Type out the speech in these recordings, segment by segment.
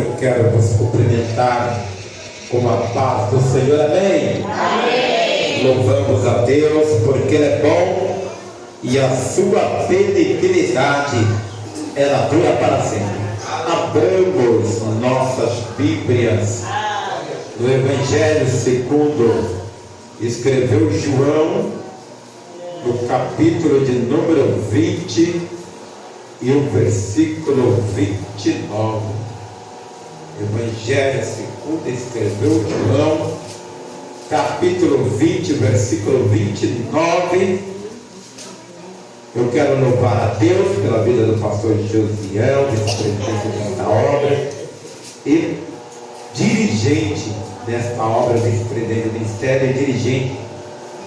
eu quero vos cumprimentar com a paz do Senhor, amém? Amém. Louvamos a Deus porque Ele é bom e a sua benignidade ela dura para sempre. Abramos nossas Bíblias no Evangelho segundo escreveu João, no capítulo de número 20 e o versículo 29. Evangelho segundo escreveu João, capítulo 20, versículo 29. Eu quero louvar a Deus pela vida do pastor Josiel, vice-presidente desta obra e dirigente desta obra, vice-presidente do ministério e dirigente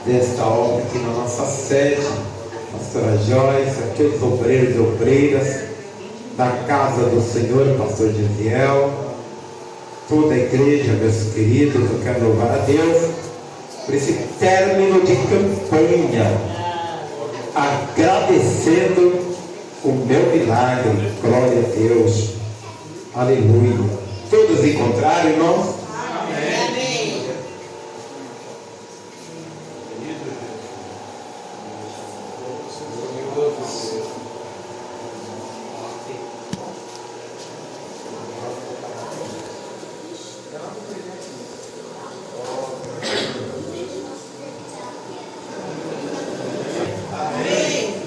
desta obra aqui na nossa sede, pastora Joyce, aqueles obreiros e obreiras da casa do Senhor, pastor Josiel, toda a igreja, meus queridos. Eu quero louvar a Deus por esse término de campanha, agradecendo o meu milagre. Glória a Deus, aleluia. Todos encontraram, irmãos? Amém.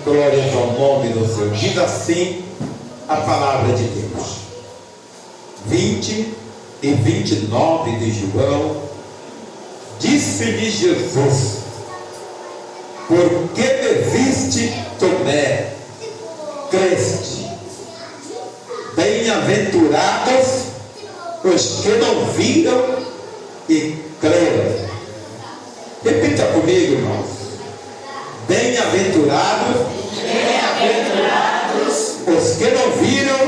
Glórias ao nome do Senhor. Diz assim a palavra de Deus. 20 e 29 de João. Disse-lhe Jesus: por que me viste, Tomé? Creste? Bem-aventurados os que não viram e creram. Repita comigo, irmãos. Bem-aventurados os que não viram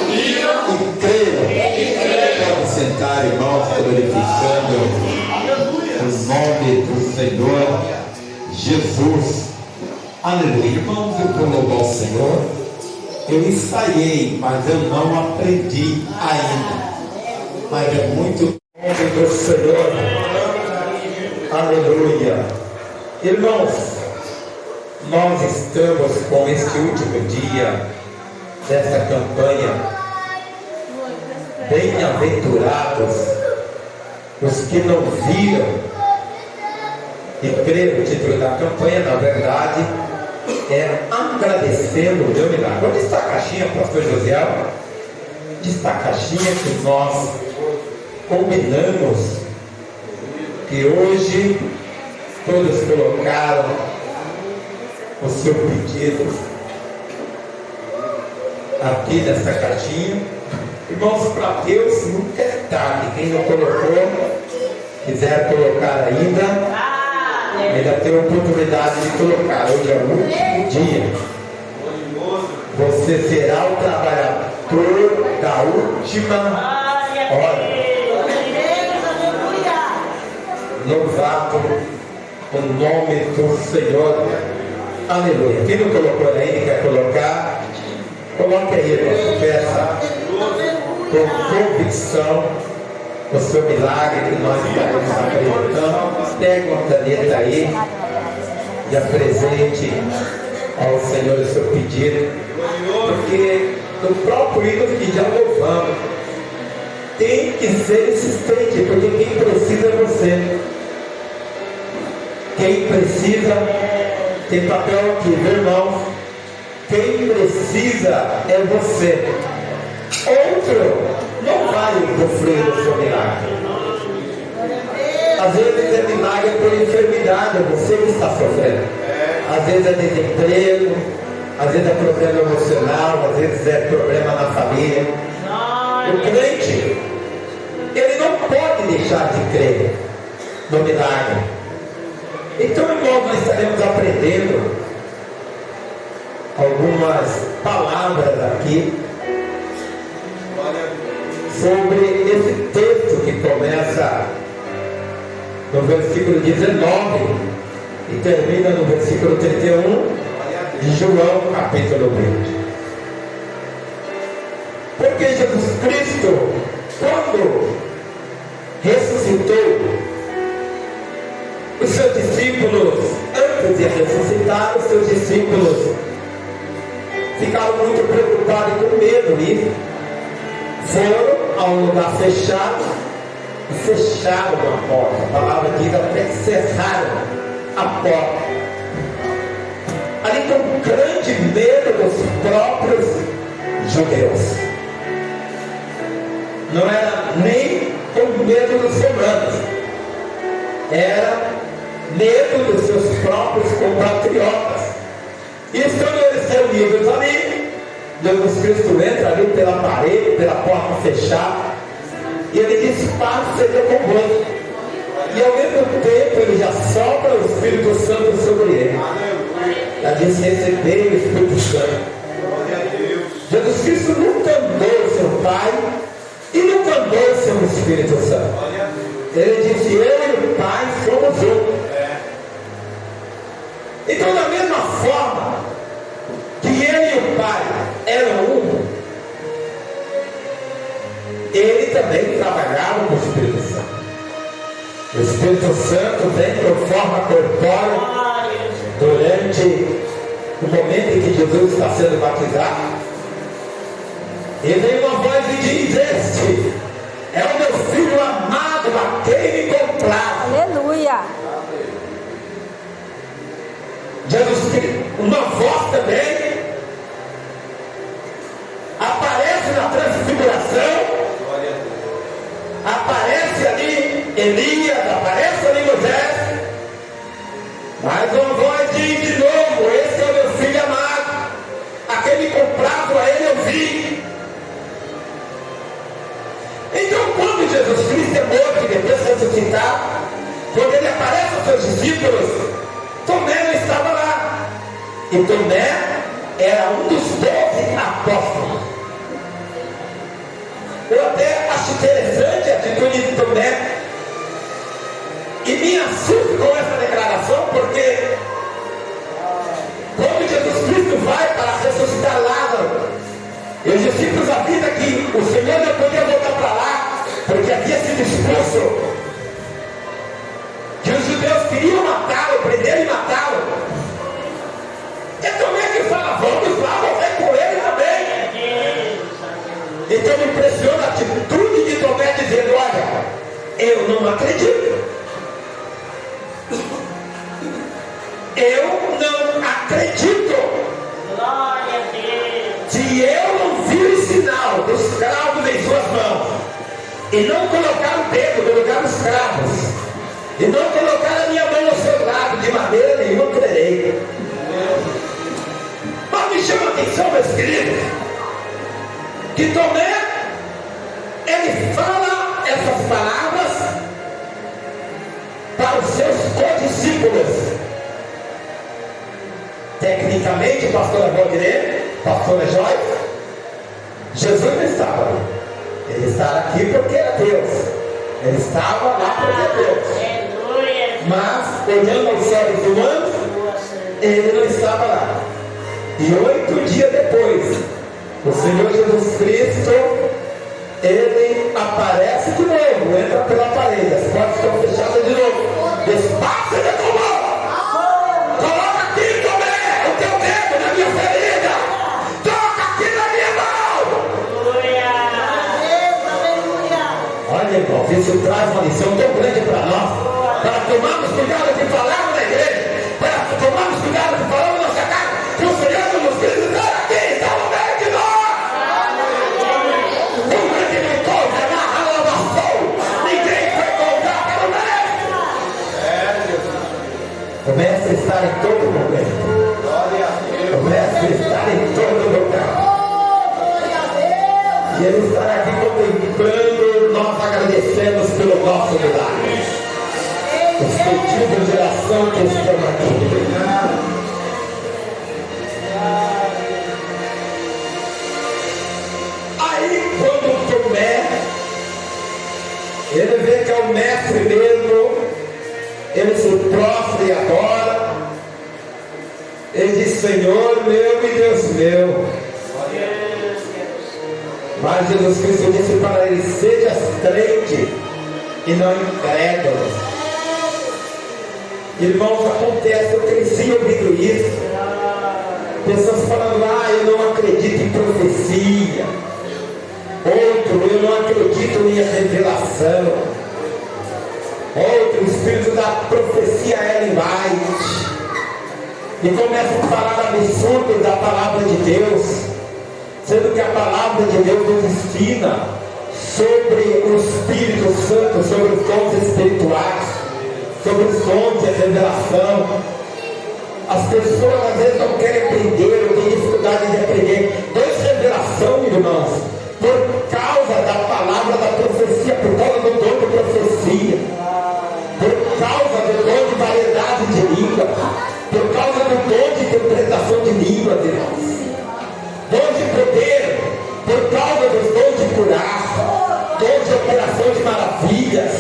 e creram. Pode sentar, irmãos, glorificando o nome do Senhor Jesus. Aleluia. Irmãos, eu vou louvar o Senhor. Eu ensaiei, mas eu não aprendi ainda. Mas é muito nome do Senhor. Aleluia. Irmãos, nós estamos com este último dia desta campanha. Bem-aventurados os que não viram e creram. O título da campanha, na verdade, é agradecendo o meu milagre. Onde está a caixinha, pastor Josiel? Onde está a caixinha que nós combinamos que hoje todos colocaram o seu pedido aqui nessa caixinha. Irmãos, para Deus nunca é tarde. Quem não colocou, quiser colocar ainda tem a oportunidade de colocar. Hoje é o último dia. Você será o trabalhador da última hora. Louvado o nome do Senhor. Aleluia. Quem não colocou ainda quer colocar, coloque aí, irmão. Peça com convicção o seu milagre que nós estaremos apresentando. Pegue uma caneta aí e apresente ao Senhor o seu pedido, porque no próprio hino que já louvamos, tem que ser insistente, porque quem precisa é você. Quem precisa, tem papel aqui, meu irmão. Quem precisa é você. Outro não vai sofrer o seu milagre. Às vezes é milagre por enfermidade, é você que está sofrendo. Às vezes é desemprego, às vezes é problema emocional, às vezes é problema na família. O crente, ele não pode deixar de crer no milagre. Então, irmãos, nós estaremos aprendendo algumas palavras aqui sobre esse texto que começa no versículo 19 e termina no versículo 31 de João, capítulo 20. Porque Jesus Cristo Cristo, quando ressuscitou, os seus discípulos, antes de ressuscitar, os seus discípulos ficaram muito preocupados e com medo e foram a um lugar fechado e fecharam a porta. A palavra diz até que cerraram a porta. Ali com grande medo dos próprios judeus. Não era nem com medo dos romanos, era medo dos seus próprios compatriotas. E estando eles reunidos ali, Jesus Cristo entra ali pela parede, pela porta fechada, e ele diz: paz seja convosco. E ao mesmo tempo ele já sopra o Espírito Santo sobre ele. Já diz: receber o Espírito Santo. Jesus Cristo nunca andou seu Pai e nunca andou seu Espírito Santo. Ele disse: eu e o Pai somos um. Então, da mesma forma que ele e o Pai eram um, ele também trabalhava com o Espírito Santo. O Espírito Santo vem por forma corpórea durante o momento em que Jesus está sendo batizado. E vem uma voz e diz: este é o meu filho amado, a quem me comprazo. Aleluia. Jesus Cristo, uma voz também aparece na transfiguração, aparece ali Elias, aparece ali Moisés, mas uma voz diz de novo: esse é o meu filho amado, a quem me comprazo, a ele eu vi. Então, quando Jesus Cristo é morto e depois ressuscitado, quando ele aparece aos seus discípulos, Tomé não estava lá. E Tomé era um dos 12 apóstolos. Eu até acho interessante a atitude de Tomé. E me assusto com essa declaração, porque quando Jesus Cristo vai para ressuscitar Lázaro, e os discípulos avisam que o Senhor não podia voltar para lá, porque havia sido expulso, que os judeus queriam matá-lo, prender e matá-lo. E Tomé que fala: vamos lá morrer com ele também. Então me impressiona a atitude de Tomé dizendo: olha, eu não acredito. Eu não acredito. Glória a Deus. Se eu não vi o sinal dos cravos em suas mãos, e não colocar o dedo no lugar dos cravos, e não colocar a minha mão ao seu lado, de maneira nenhuma crerei. Mas me chama a atenção, meus queridos, que Tomé, ele fala essas palavras para os seus condiscípulos. Tecnicamente, pastora Valdinei, pastora Joyce, Jesus não estava ali. Ele estava aqui porque era Deus. Ele estava lá porque é Deus. Mas, olhando aos olhos humanos, ele não estava lá. E 8 dias depois, o Senhor Jesus Cristo, ele aparece de novo, entra pela parede, as portas estão fechadas de novo. Despaça de novo. Coloca aqui, Tomé, o teu dedo na minha ferida. Toca aqui na minha mão. Olha, irmão, isso traz uma lição tão grande para nós, para tomarmos cuidado de falar na igreja, para tomarmos cuidado de falar na nossa casa, que o Senhor Jesus Cristo está aqui, está no meio de nós. O grande mentor, a lavação, ninguém foi contar para o mestre. O mestre está em todo momento. O mestre está em todo lugar. E ele está aqui contemplando, nós agradecemos pelo nosso milagre. Os cultivos de oração que estão aqui. Aí, quando Tomé, ele vê que é o mestre mesmo, ele se prostra e adora. Ele diz: Senhor meu e Deus meu. Mas Jesus Cristo disse para ele: seja crente e não incrédulo. Irmãos, acontece, eu cresci ouvindo isso. Pessoas falando: ah, eu não acredito em profecia. Outro: eu não acredito em revelação. Outro: o espírito da profecia Ellen White. E começam a falar absurdos da palavra de Deus, sendo que a palavra de Deus nos ensina sobre o Espírito Santo, sobre os dons espirituais, sobre os dons de revelação. As pessoas às vezes não querem aprender, ou têm dificuldade de aprender. Dons de revelação, irmãos, por causa da palavra da profecia, por causa do dom de profecia, por causa do dom de variedade de língua, por causa do dom de interpretação de línguas, irmãos. Dom de poder, por causa dos dons de curar, dons de operação de maravilhas,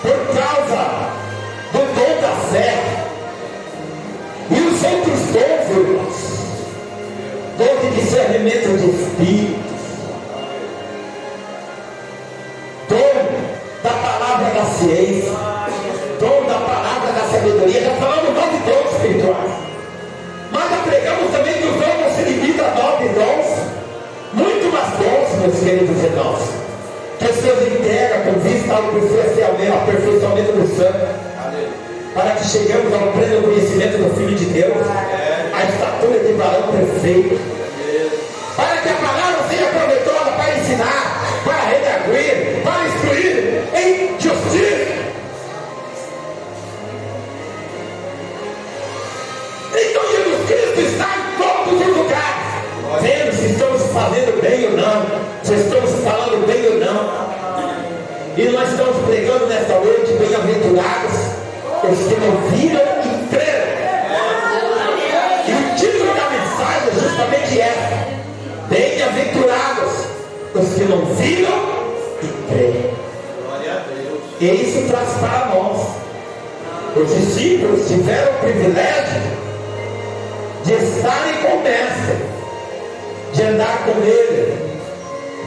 por causa do dom da fé. E os outros dons, irmãos, dom de discernimento de espíritos, dom da palavra da ciência, dom da palavra da sabedoria. Já falamos 9 dons espirituais, mas já pregamos também que o dom não se limita a 9 dons, muito mais dons, meus queridos irmãos, que os seus integram com vista ao aperfeiçoamento do santo, para que chegamos ao pleno conhecimento do Filho de Deus, a estatura de varão perfeito, para que a palavra seja proveitosa para ensinar, para redarguir, para instruir em justiça. Então Jesus Cristo está em todos os lugares, vendo se estamos fazendo bem ou não, se estamos falando bem ou não. E nós estamos pregando nesta noite: bem-aventurados os que não viram e creram. E o título da mensagem é justamente essa: bem-aventurados os que não viram e creram. E isso traz para nós. Os discípulos tiveram o privilégio de estarem com o Mestre, de andar com Ele,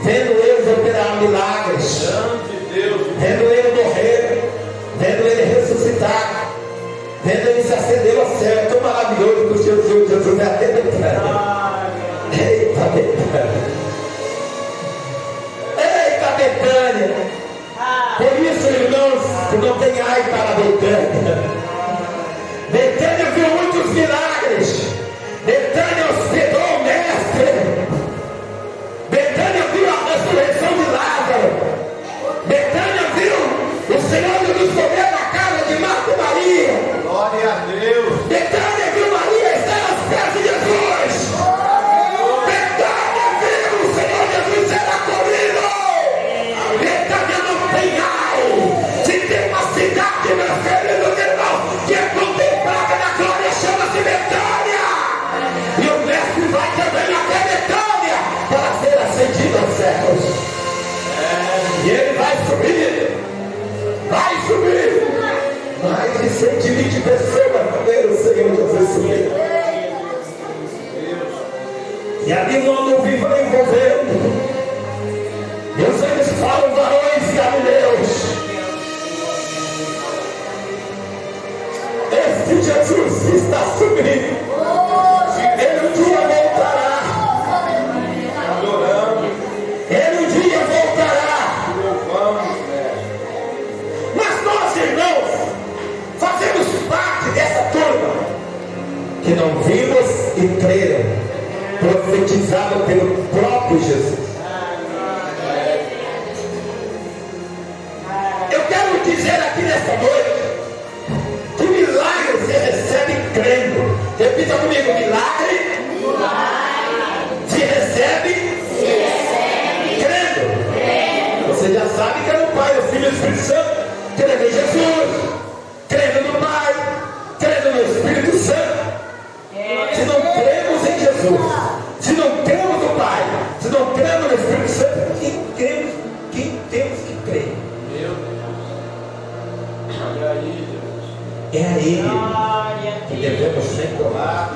vendo eles operar milagres, vendo Ele morrer, vendo Ele ressuscitar, vendo Ele se acender ao céu. É tão maravilhoso que o Senhor Jesus é até Betânia. Eita Betânia! Eita Betânia! Por isso, irmãos, que não tem ai para Betânia. Betânia viu muitos milagres. Betânia hospedou o Mestre. Betânia viu a ressurreição de Lázaro. Betânia viu o Senhor Jesus comer na casa de Marta e Maria. Glória a Deus. Betânia viu Maria estar aos pés de Jesus. Betânia viu o Senhor Jesus ser acolhido. Betânia não tem ai de ter uma cidade, meus queridos irmãos, que é contemplada na glória, chama-se Betânia. E o Mestre vai também até Betânia para ser ascendido aos céus. E ele vai subir. Mais de 120 pessoas ver o Senhor Jesus subir. E ali um homem vivo vai envolvendo. E os anjos falam: varões galileus, este Jesus está subindo. Ele um dia voltará. Ele um dia voltará. Mas nós, irmãos, fazemos parte dessa turma que não vimos e creram, profetizado pelo próprio Jesus. Eu quero dizer aqui nesta noite que milagre se recebe crendo. Repita comigo: milagre se recebe crendo. Você já sabe que é no Pai, o Filho e o Espírito Santo. Crendo em Jesus, crendo no Pai, crendo no Espírito Santo. Se não cremos em Jesus, se não cremos no Pai, se não cremos no Espírito Santo, quem temos que crer? É a Ele que devemos sempre orar.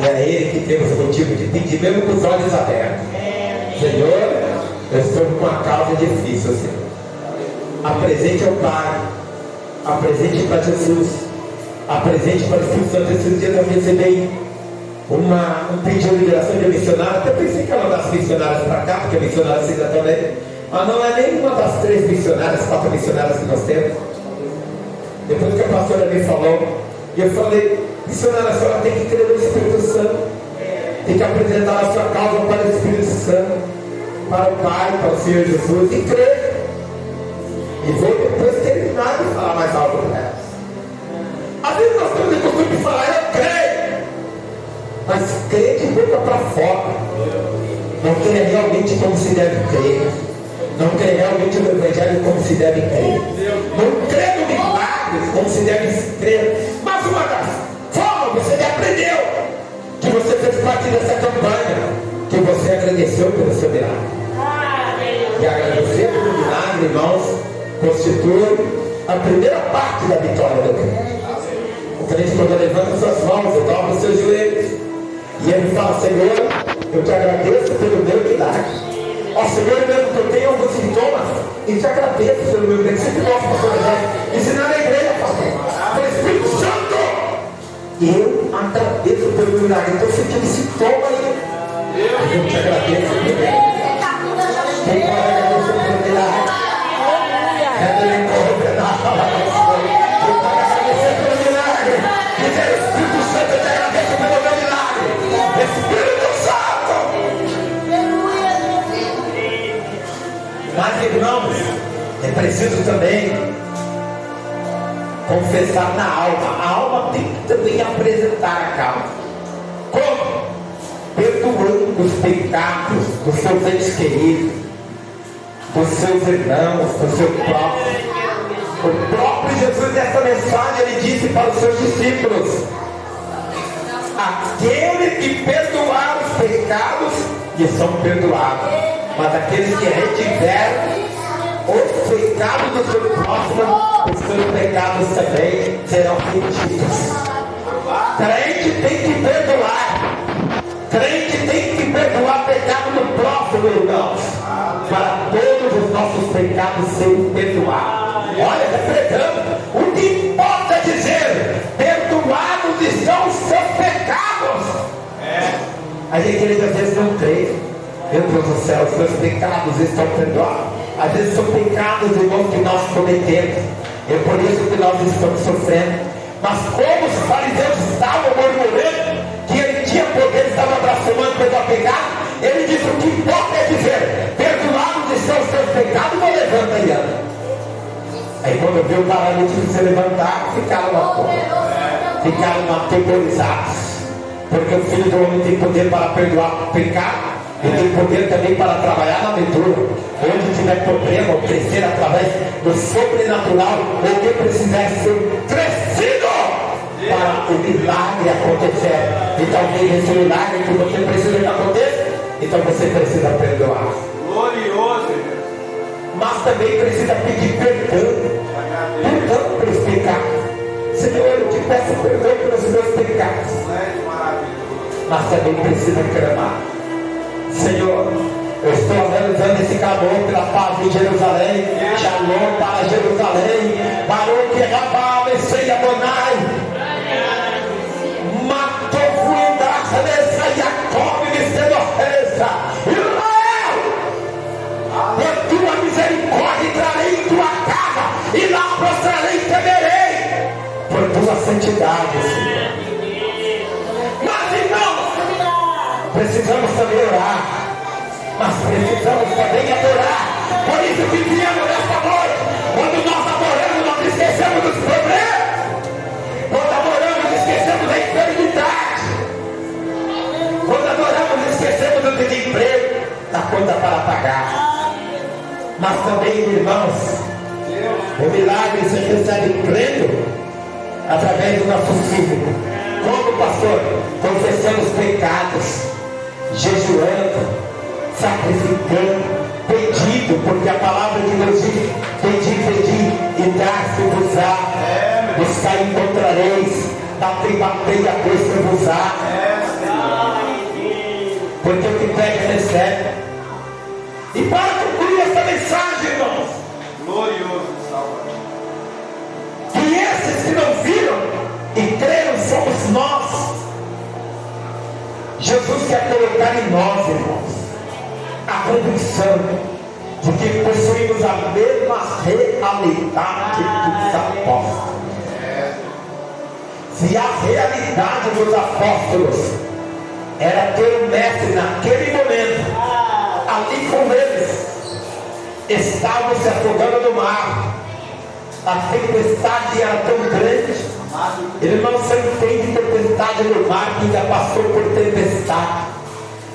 É a a Ele que temos motivo de pedir, mesmo com os olhos abertos. Senhor, eu estou com uma causa difícil, Senhor. Apresente ao Pai, apresente para Jesus, apresente para o Espírito Santo. Esses dias eu recebi um pedido de liberação de missionário. Até pensei que era uma das missionárias para cá, porque a missionária se ainda também. Mas não é nenhuma das 3 missionárias, 4 missionárias que nós temos. Depois que a pastora me falou, e eu falei: missionária, a senhora tem que crer no Espírito Santo, tem que apresentar a sua causa para o Espírito Santo, para o Pai, para o Senhor Jesus, e crer. E vou depois terminar de falar mais algo para ela. Às vezes nós temos o costume de falar: eu creio, mas crer de boca para fora. Não crer realmente como se deve crer. Não crer realmente no Evangelho como se deve crer. Não crer no milagre como se deve crer. Mas uma das formas você já aprendeu, que você fez parte dessa campanha, que você agradeceu pelo seu milagre. E agradecer pelo milagre, irmãos, constitui a primeira parte da vitória do crente. O crente, quando levanta suas mãos, ele dobra os seus joelhos, e ele fala: Senhor, eu te agradeço pelo meu milagre. Ó Senhor, mesmo que eu tenha alguns sintomas, e te agradeço pelo meu milagre. Sempre gosto, pastor José, ensinar na igreja, pastor, pelo Espírito Santo. E eu agradeço pelo meu milagre. Então, se tem sintoma aí, eu te agradeço pelo meu milagre. Quem pode agradecer pelo milagre? Dizer: Espírito Santo, eu te agradeço pelo meu milagre. Espírito Santo. Mas, irmãos, é preciso também confessar na alma. A alma tem que também apresentar a causa. Como? Perdoando os pecados dos seus entes queridos, dos seus irmãos, do seu próprio. O próprio Jesus, nessa mensagem, ele disse para os seus discípulos: aquele que perdoar os pecados, lhes são perdoados, mas aqueles que retiverem os pecados do seu próximo, os seus pecados também serão retidos. Crente tem que perdoar. Crente tem que perdoar pecado do próximo, irmãos, para todos os nossos pecados serem perdoados. Olha, repregando, o que importa é dizer: perdoados estão os seus pecados. A gente às vezes não crê. Meu Deus do céu, os meus pecados estão perdoados. Às vezes são pecados, irmãos, que nós cometemos. É por isso que nós estamos sofrendo. Mas como os fariseus estavam murmurando que ele tinha poder, estava blasfemando pelo pecado, ele disse: o que importa é dizer: perdoados estão os seus pecados. Não levanta e anda. Aí quando viu o paralítico se levantar, ficaram atemorizados. Porque o Filho do Homem tem poder para perdoar o pecado, e tem poder também para trabalhar na aventura. Onde tiver problema, ou crescer através do sobrenatural, ou que precisar ser crescido para o milagre acontecer. E talvez esse milagre que você precisa que aconteça, então você precisa perdoar. Glorioso. Mas também precisa pedir perdão pelos pecados. Senhor, eu te peço perdão pelos meus pecados. Mas também precisa clamar: Senhor, eu estou analisando esse clamor pela paz de Jerusalém. Shalom para Jerusalém. Baruch Rabá Messias Adonai. Matou Fuindacha nessa Jacob Misteroresa. Por tua misericórdia entrarei em tua casa, e lá prostrarei e temerei por tua santidade, Senhor. Mas, irmãos, precisamos também orar, mas precisamos também adorar. Por isso que viemos nesta noite. Quando nós adoramos, nós esquecemos dos problemas. Quando adoramos, esquecemos da enfermidade. Quando adoramos, esquecemos do desemprego, da conta para pagar. Mas também, irmãos, o milagre se recebe crendo através do nosso físico. Como, pastor? Confessando os pecados, jejuando, sacrificando, pedindo, porque a palavra de Deus diz: pedi, e dar-se-vos-á. Buscar e encontrareis, batei, a porta vos-á. porque o que pede recebe. E para concluir essa mensagem, irmãos, Glorioso Salvador. que esses que não viram e creram somos nós. Jesus quer colocar em nós, irmãos, a convicção de que possuímos a mesma realidade dos apóstolos. Se a realidade dos apóstolos era ter o mestre naquele momento, ali com eles, estavam se afogando no mar, a tempestade era tão grande. Ele não se entende tempestade no mar que ainda passou por tempestade.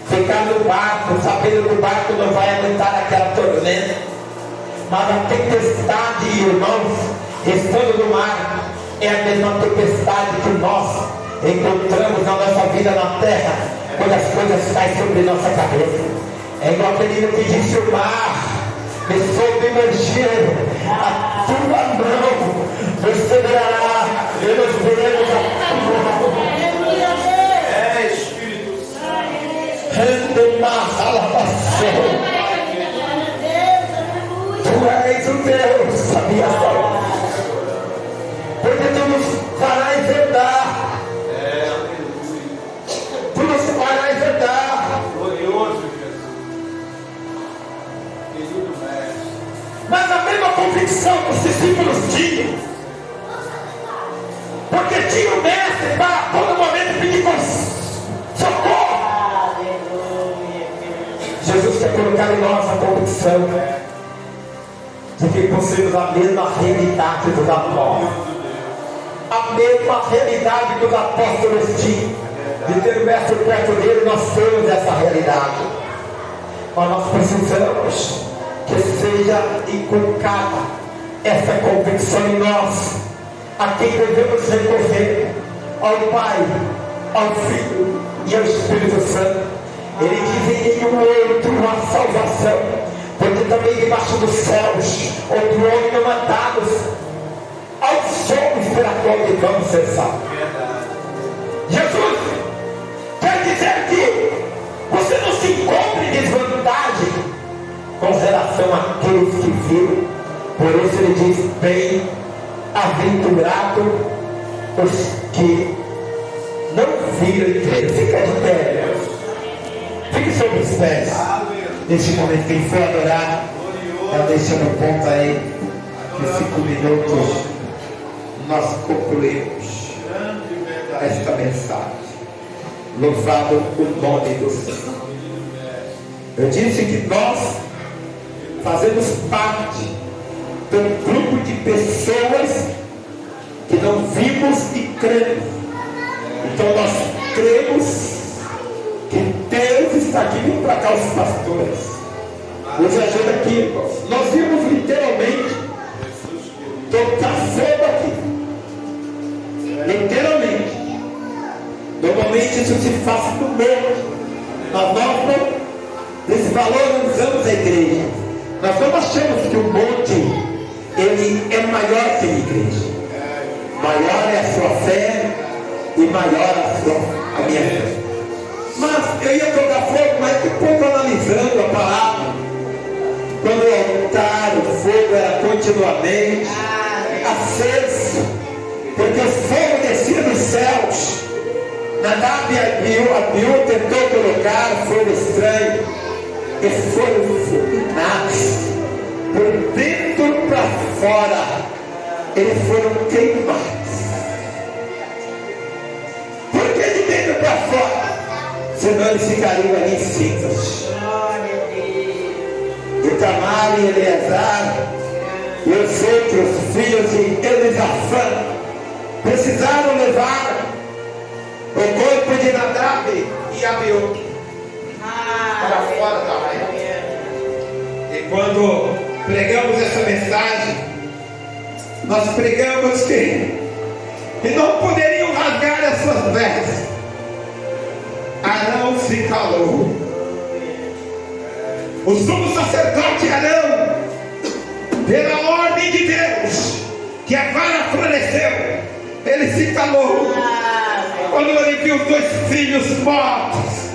Ficar no barco, sabendo que o barco não vai aguentar aquela tormenta. Mas a tempestade, irmãos, estando no mar, é a mesma tempestade que nós encontramos na nossa vida na terra, quando as coisas caem sobre nossa cabeça. É igual aquele que disse: o mar me submergir, a tua mão nos segurará e nos veremos a tua mão. É Espírito Santo. Rende mais alabação. Tu és o Deus, sabia só? Porque tu nos farás andar. Tu nos farás andar. Glorioso Jesus. Filho do Mestre. Mas a mesma convicção que os discípulos tinham, porque tinha o mestre para todo momento pedir socorro. Jesus quer colocar em nós a convicção de que possuímos a mesma realidade dos apóstolos, a mesma realidade que os apóstolos tinham, de ter o mestre perto dele. Nós temos essa realidade, mas nós precisamos que seja inculcada essa convicção em nós, a quem devemos recorrer: ao Pai, ao Filho e ao Espírito Santo. Ele diz: em nenhum outro há salvação, porque também debaixo dos céus outro homem não há dados aos homens pela qual devemos ser salvos. Jesus quer dizer que você não se encontra em desvantagem com relação àqueles que viram. Por isso ele diz: bem-aventurado os que não viram e creram. Fica de pé, fique sobre os pés. Neste momento, quem for adorar, está deixando o ponto aí, em 5 minutos nós concluímos esta mensagem. Louvado o nome do Senhor. Eu disse que nós fazemos parte de um grupo de pessoas que não vimos e cremos. Então nós cremos que Deus está aqui. Vem para cá os pastores, nos ajuda aqui, irmãos. Nós vimos literalmente tocar fogo aqui, literalmente. Normalmente isso se faz no meio. Nós não desvalorizamos a igreja. Nós não achamos que o monte ele é maior que a igreja. Maior é a sua fé e maior a minha fé. Mas eu ia tocar fogo, mas depois analisando a palavra, quando o altar, o fogo era continuamente aceso, porque o fogo descia dos céus. Nadab e Abiú tentou colocar fogo estranho, e foram fulminados por dentro para fora, eles foram queimados. Por que de dentro para fora? Senão eles ficariam ali em cinzas. Itamar e Eleazar e os outros filhos de Elisafã precisaram levar o corpo de Nadab e Abiú para fora da arca. E quando pregamos essa mensagem, nós pregamos que não poderiam rasgar as suas vestes. Arão se calou. O sumo sacerdote Arão, pela ordem de Deus, que a vara floresceu, ele se calou. Quando ele viu 2 filhos mortos,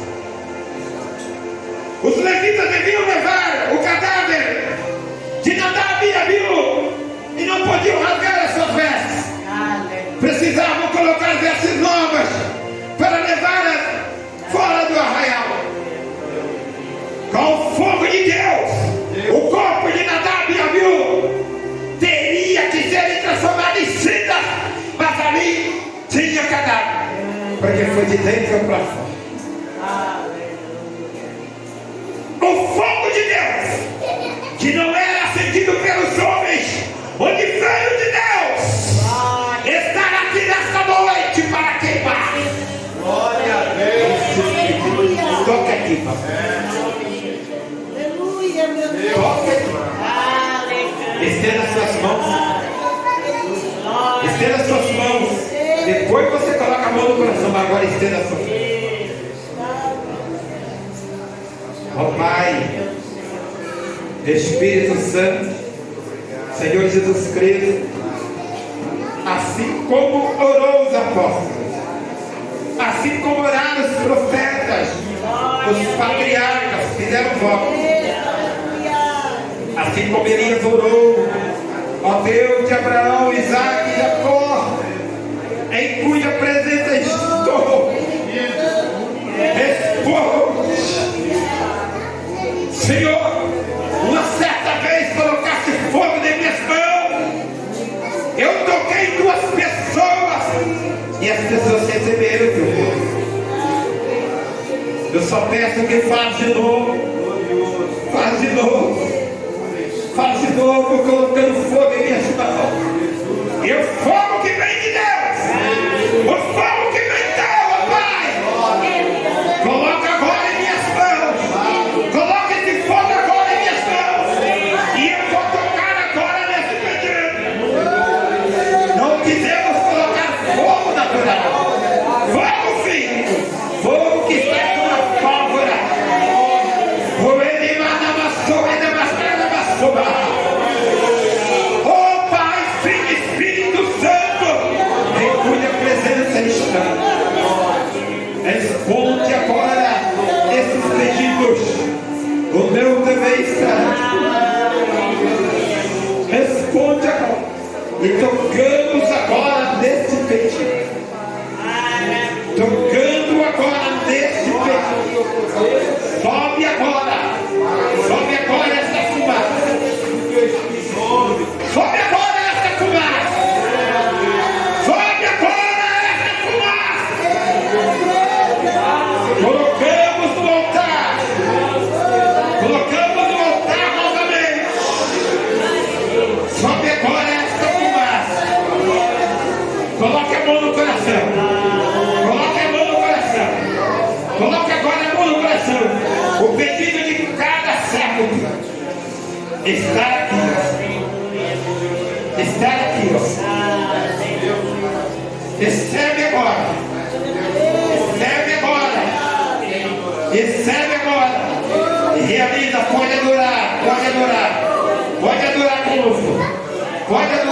Os levitas deviam levar o cadáver de Nadab e Abiú e não podiam rasgar as suas vestes. Precisavam colocar vestes novas para levá-las fora do arraial. Com o fogo de Deus, o corpo de Nadab e Abiú teria que ser transformado em cinzas, mas ali tinha cadáver, porque foi de dentro para fora. O fogo de Deus, que não era acendido pelos homens, onde veio de Deus, está aqui nesta noite para queimar. Glória a Deus. Toca aqui, papai. Aleluia, meu Deus. Toca aqui. Aleluia. Estenda as suas mãos. Estenda as suas mãos. Depois você coloca a mão no coração, mas agora estenda as suas mãos. Ó Pai, Espírito Santo, Senhor Jesus Cristo, assim como orou os apóstolos, assim como oraram os profetas, os patriarcas fizeram voto, assim como Elias orou, ó Deus de Abraão, Isaac e Jacó, em cuja presença estou, responde. Senhor, uma certa vez colocaste fogo em minhas mãos, eu toquei em 2 pessoas e as pessoas receberam o teu fogo. Eu só peço que faz de novo, faz de novo, faz de novo, colocando fogo em minhas mãos. E o fogo que vem de Deus, o fogo que vem de Deus, ó Pai, coloca agora em minhas mãos, coloca esse fogo agora em minhas mãos, e eu vou tocar agora nesse pedido. Não quisemos colocar fogo natural, fogo filho, fogo que está com a pólvora. Oh Pai, Filho e Espírito Santo, em cuja presença está, responde agora esses pedidos. O meu também está. Responde agora. E tocamos agora neste pedido. Tocando agora neste pedido. Sobe agora. Sobe agora esta fumaça. Sobe agora esta fumaça. Sobe agora esta fumaça. Colocamos no altar. Colocamos no altar novamente. Sobe agora esta fumaça. Coloque a mão no coração. Coloque a mão no coração. Coloque agora a mão no coração. O pedido de cada servo está aqui. Está aqui, ó. Recebe agora. Recebe agora. Recebe agora. E realiza. Pode adorar. Pode adorar. Pode adorar conosco. Pode adorar.